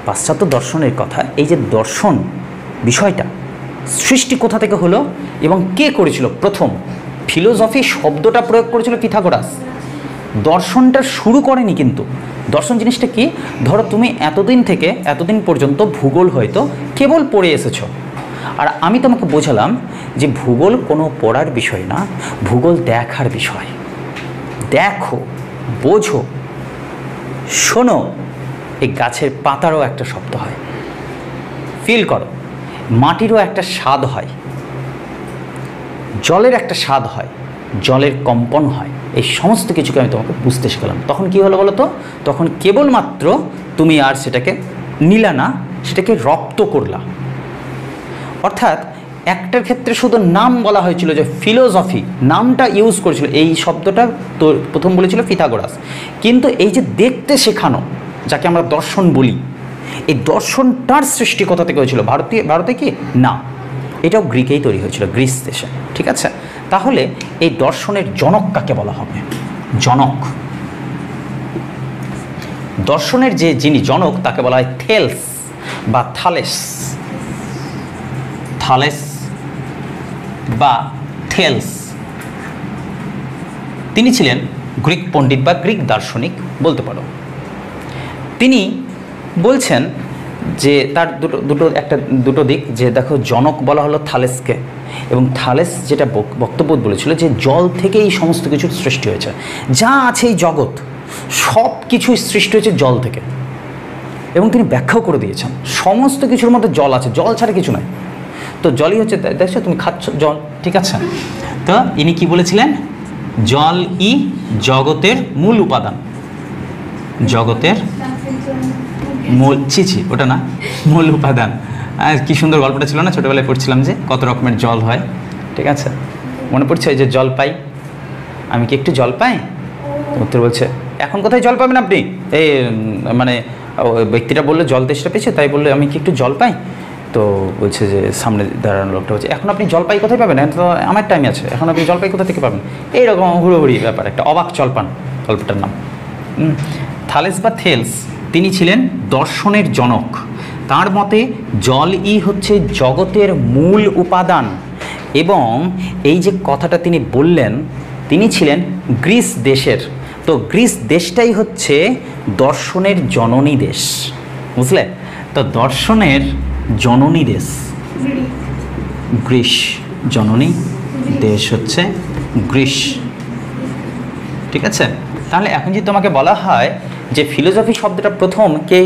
পাশ্চাত্য দর্শনের কথা, এই যে দর্শন বিষয়টা সৃষ্টি কোথা থেকে হলো এবং কে করেছিল? প্রথম ফিলোসফি শব্দটা প্রয়োগ করেছিল পিথাগোরাস। দর্শনটা শুরু করেনি কিন্তু। দর্শন জিনিসটা কি? ধরো তুমি এতদিন থেকে এতদিন পর্যন্ত ভূগোল হয়তো কেবল পড়ে এসেছো, আর আমি তোমাকে বোঝালাম যে ভূগোল কোনো পড়ার বিষয় না, ভূগোল দেখার বিষয়। দেখো, বোঝো, শোনো। এই গাছের পাতারও একটা শব্দ হয়, ফিল করো। মাটিরও একটা স্বাদ হয়, জলের একটা স্বাদ হয়, জলের কম্পন হয়। এই সমস্ত কিছুকে আমি তোমাকে বুঝতে শেখালাম। তখন কি হলো বলো তো? তখন কেবলমাত্র তুমি আর সেটাকে নিলা না, সেটাকে রপ্ত করলা। অর্থাৎ একটার ক্ষেত্রে শুধু নাম বলা হয়েছিল যে ফিলোসফি, নামটা ইউজ করেছিল, এই শব্দটা তো প্রথম বলেছিল পিথাগোরাস। কিন্তু এই যে দেখতে শেখানো, যাকে আমরা দর্শন বলি, এই দর্শনটার সৃষ্টি কোথা থেকে হয়েছিল? ভারতে কি না, এটাও গ্রিকেই তৈরি হয়েছিল, গ্রিস দেশে। ঠিক আছে, তাহলে এই দর্শনের জনক কাকে বলা হবে? জনক, দর্শনের যে যিনি জনক তাকে বলা হয় থেলস বা থালেস। থালেস বা থেলস, তিনি ছিলেন গ্রিক পণ্ডিত বা গ্রিক দার্শনিক বলতে পারো। তিনি বলছেন যে তার দুটো দিক, যে দেখো জনক বলা হলো থালেসকে, এবং থালেস যেটা বক্তব্য বলেছিল যে জল থেকে এই সমস্ত কিছুর সৃষ্টি হয়েছে, যা আছে এই জগৎ সব কিছুই সৃষ্টি হয়েছে জল থেকে। এবং তিনি ব্যাখ্যাও করে দিয়েছেন সমস্ত কিছুর মধ্যে জল আছে, জল ছাড়া কিছু নয়। তো জলই হচ্ছে, দেখছো তুমি খাচ্ছ জল, ঠিক আছে। তো ইনি কি বলেছিলেন? জল ই জগতের মূল উপাদান, জগতের মূল, ওটা না, মূল উপাদান। কি সুন্দর গল্পটা ছিল না, ছোটোবেলায় পড়ছিলাম যে কত রকমের জল হয়। ঠিক আছে, মনে পড়ছে ওই যে জল পাই, আমি কি একটু জল পাই? উত্তর বলছে, এখন কোথায় জল পাবেন আপনি? এই মানে ব্যক্তিটা বললো জল তেষ্টা পেয়েছে, তাই বললো আমি কি একটু জল পাই? তো বলছে যে সামনে দাঁড়ানো লোকটা বলছে, এখন আপনি জলপাই কোথায় পাবেন? এখন তো আমার টাইম আছে, এখন আপনি জলপাই কোথা থেকে পাবেন? এইরকম হুড়োহুড়ি ব্যাপার, একটা অবাক জলপান গল্পটার নাম। থালেস বা থেলস, তিনি ছিলেন দর্শনের জনক। তার মতে জলই হচ্ছে জগতের মূল উপাদান। এবং এই যে কথাটা তিনি বললেন, তিনি ছিলেন গ্রিস দেশের। তো গ্রিস দেশটাই হচ্ছে দর্শনের জননী দেশ, বুঝলে? তো দর্শনের জননী দেশ গ্রিস, জননী দেশ হচ্ছে গ্রিস। ঠিক আছে, তাহলে এখন যদি তোমাকে বলা হয় যে ফিলোসফি শব্দটা প্রথম কে